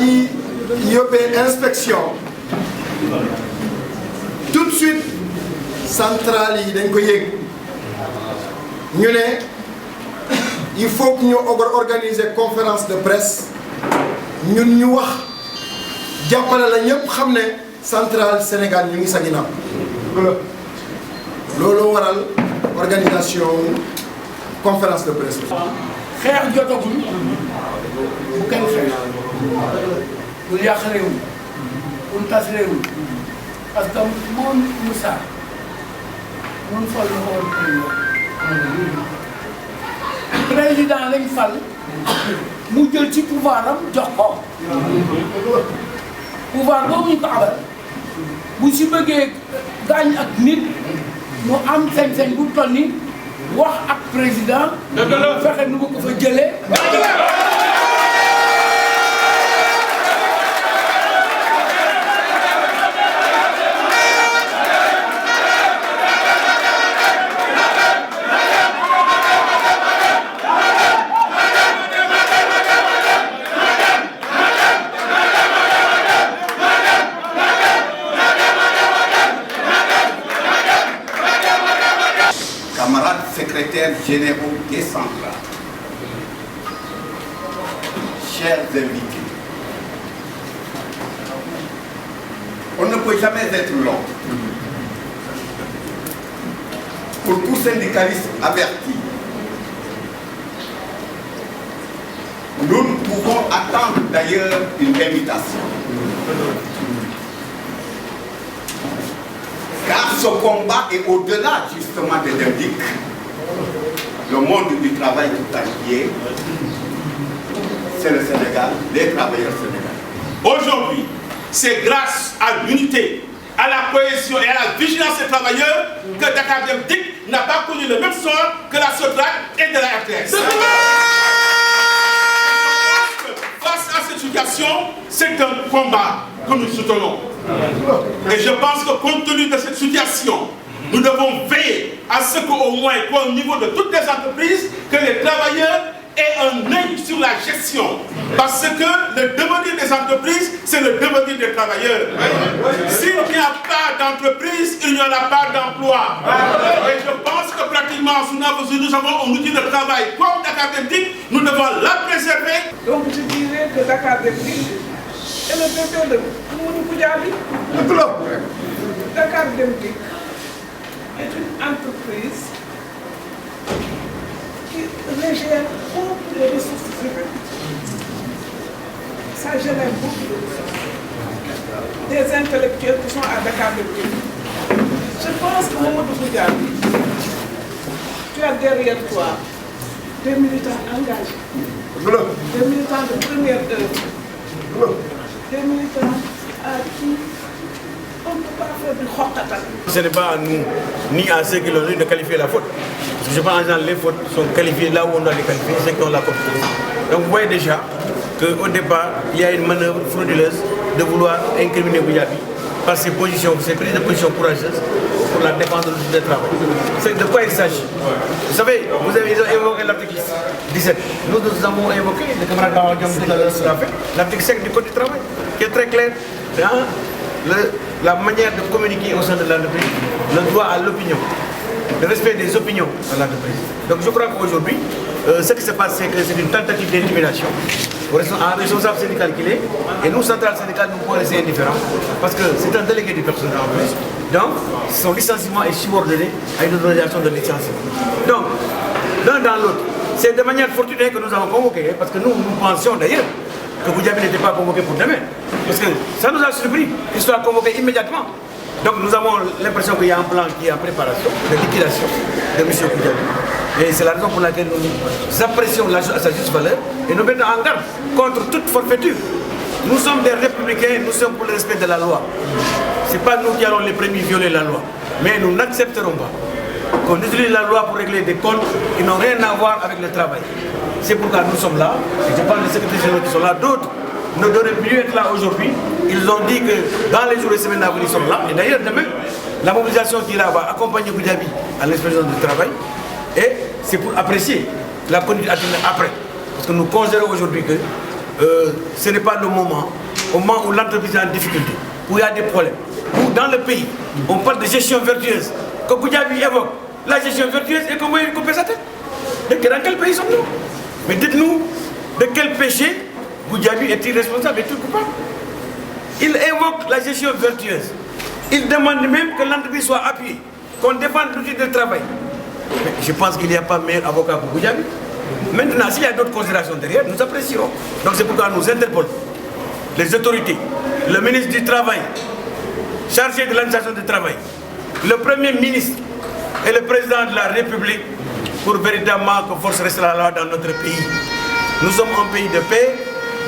ji yóbbee inspection tout de suite centrale yi dañ ko yëg ñu ne il faut que ñu organiser conférence de presse ñun ñu wax jàppale la ñëpp xam ne centrale Sénégal ñu ngi sa ginnaaw loolu waral organisation conférence de presse. xeex jotagul bu kenn xeex bul yàq réew mi bul tas réew mi parce que moom Moussa mun fal la woon président lañ fal mu jël ci pouvoir am jox ko pouvoir boobu ñu ko abal bu si bëggee gaañ ak nit mu am sañ-sañ bu toll ni wax ak président fexe nu ma ko fa jëlee camarades secrétaires généraux des centrales, chers invités, on ne peut jamais être long. Pour tout syndicaliste averti, nous ne pouvons attendre d'ailleurs une invitation. Car ce combat est au-delà justement des indiques. Le monde du travail tout entier, c'est le Sénégal, les travailleurs sénégalais. Aujourd'hui, c'est grâce à l'unité, à la cohésion et à la vigilance des travailleurs que Dakar Dem Dikk n'a pas connu le même sort que la SOTRAC et de la RTS. Face à cette situation, c'est un combat que nous soutenons. Et je pense que compte tenu de cette situation, nous devons veiller à ce qu'au moins, au niveau de toutes les entreprises, que les travailleurs aient un œil sur la gestion. Parce que le devenir des entreprises, c'est le devenir des travailleurs. S'il n'y a pas d'entreprise, il n'y aura pas d'emploi. Et je pense que pratiquement, nous avons un outil de travail comme Dakar Dem Dikk, nous devons la préserver. Donc je dirais que Dakar Dem Dikk est le bébé de Mamadou Goudiaby. Dakar Dem Dikk est une entreprise qui régère beaucoup de ressources humaines. Ça génère beaucoup de ressources. Des intellectuels qui sont à Dakar Dem Dikk. Je pense que Mamadou Goudiaby, tu as derrière toi des militants engagés, des militants de première œuvre, des militants à qui on ne peut pas faire du khokhtatal. Ce n'est pas à nous, ni à ceux qui l'ont eu de qualifier la faute. Parce que je pense que les fautes sont qualifiées là où on doit les qualifier, ceux qui ont la compétence. Donc vous voyez déjà qu'au départ, il y a une manœuvre frauduleuse de vouloir incriminer Goudiaby par ses positions, ses prises de position courageuses pour la défense du travail. C'est de quoi il s'agit. Vous savez, vous avez évoqué l'article 17. Nous avons évoqué, le camarade Bawadjam tout à l'heure l'a fait, l'article 5 du Code du travail, qui est très clair dans la manière de communiquer au sein de l'entreprise, le droit à l'opinion, le respect des opinions dans l'entreprise. Donc je crois qu'aujourd'hui, ce qui se passe, c'est que c'est une tentative d'intimidation. Un responsable syndical qu'il est, et nous, centrales syndicales, nous pouvons rester indifférents, parce que c'est un délégué du personnel en plus. Donc, son licenciement est subordonné à une autorisation de licenciement. Donc, l'un dans l'autre, c'est de manière fortunée que nous avons convoqué, parce que nous pensions d'ailleurs que Goudiaby n'était pas convoqué pour demain. Parce que ça nous a surpris qu'il soit convoqué immédiatement. Donc nous avons l'impression qu'il y a un plan qui est en préparation de liquidation de M. Goudiaby. Et c'est la raison pour laquelle nous apprécions à sa juste valeur et nous mettons en garde contre toute forfaiture. Nous sommes des républicains, nous sommes pour le respect de la loi. Ce n'est pas nous qui allons les premiers violer la loi. Mais nous n'accepterons pas qu'on utilise la loi pour régler des comptes qui n'ont rien à voir avec le travail. C'est pourquoi nous sommes là. Et je parle des secrétaires généraux qui sont là. D'autres ne devraient plus être là aujourd'hui. Ils ont dit que dans les jours et semaines à venir, ils sont là. Et d'ailleurs, demain, la mobilisation qui est là va accompagner Goudiaby à l'expression du travail. Et c'est pour apprécier la conduite à tenir après. Parce que nous considérons aujourd'hui que ce n'est pas le moment, au moment où l'entreprise est en difficulté, où il y a des problèmes, où dans le pays, on parle de gestion vertueuse, que Goudiaby évoque la gestion vertueuse et comment il coupe sa tête. Dans quel pays sommes-nous? Mais dites-nous, de quel péché Goudiaby est-il responsable et tout coupable? Il évoque la gestion vertueuse. Il demande même que l'entreprise soit appuyée, qu'on défende l'outil de travail. Mais je pense qu'il n'y a pas meilleur avocat pour Goudiaby. Maintenant, s'il y a d'autres considérations derrière, nous apprécierons. Donc c'est pourquoi nous interpellons les autorités, le ministre du Travail, chargé de l'administration du travail, le Premier ministre et le Président de la République pour véritablement que force reste la loi dans notre pays. Nous sommes un pays de paix,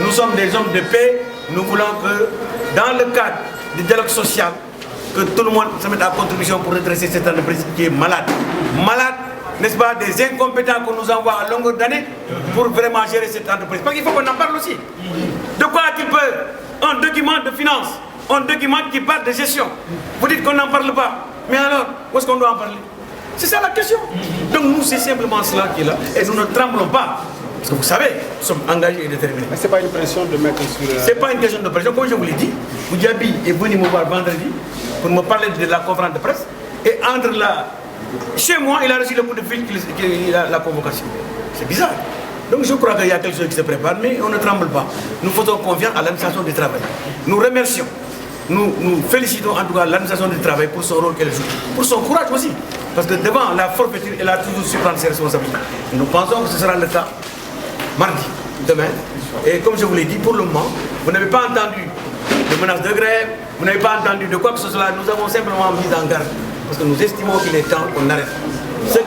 nous sommes des hommes de paix, nous voulons que dans le cadre du dialogue social, que tout le monde se mette à contribution pour redresser cette entreprise qui est malade. Malade, n'est-ce pas, des incompétents qu'on nous envoie à longueur d'année pour vraiment gérer cette entreprise. Parce qu'il faut qu'on en parle aussi. De quoi a-t-il peur? Un document de finance, un document qui parle de gestion. Vous dites qu'on n'en parle pas. Mais alors, où est-ce qu'on doit en parler? C'est ça la question. Donc nous, c'est simplement cela qui est là. Et nous ne tremblons pas. Parce que vous savez, nous sommes engagés et déterminés. Mais ce n'est pas une pression de mettre sur... Ce n'est pas une question de pression. Comme je vous l'ai dit, Goudiaby est venu me voir vendredi pour me parler de la conférence de presse. Et entre là, chez moi, il a reçu le coup de fil qu'il a la convocation. C'est bizarre. Donc je crois qu'il y a quelque chose qui se prépare, mais on ne tremble pas. Nous faisons confiance à l'administration du travail. Nous remercions, nous félicitons en tout cas l'administration du travail pour son rôle qu'elle joue, pour son courage aussi. Parce que devant la forfaiture, elle a toujours su prendre ses responsabilités. Et nous pensons que ce sera le cas mardi, demain. Et comme je vous l'ai dit, pour le moment, vous n'avez pas entendu de menaces de grève, vous n'avez pas entendu de quoi que ce soit. Nous avons simplement mis en garde. Parce que nous estimons qu'il est temps qu'on arrête. Ceux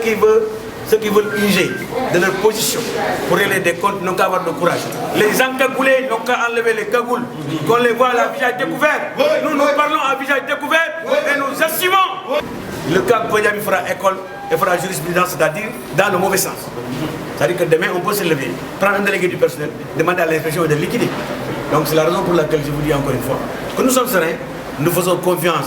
qui veulent user de leur position pour régler des comptes n'ont qu'à avoir de courage. Les encagoulés n'ont qu'à enlever les cagoules. Qu'on les voit à visage découvert. Nous parlons à visage découvert et nous assumons. Le cas Goudiaby fera école et fera jurisprudence, c'est-à-dire dans le mauvais sens. C'est-à-dire que demain, on peut se lever, prendre un délégué du personnel, demander à l'inspection de liquider. Donc c'est la raison pour laquelle je vous dis encore une fois que nous sommes sereins, nous faisons confiance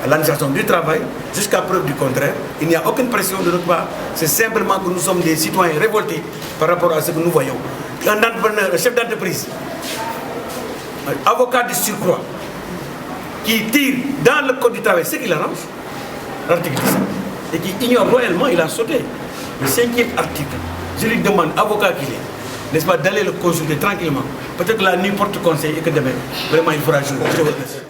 à l'administration du travail, jusqu'à preuve du contraire. Il n'y a aucune pression de notre part. C'est simplement que nous sommes des citoyens révoltés par rapport à ce que nous voyons. Un entrepreneur, un chef d'entreprise, un avocat de surcroît, qui tire dans le code du travail ce qu'il arrange, l'article 17, et qui ignore royalement, il a sauté le 5e article. Je lui demande, avocat qu'il est, n'est-ce pas, d'aller le consulter tranquillement. Peut-être que la nuit porte conseil et que demain, vraiment, il fera jour. Je vous remercie.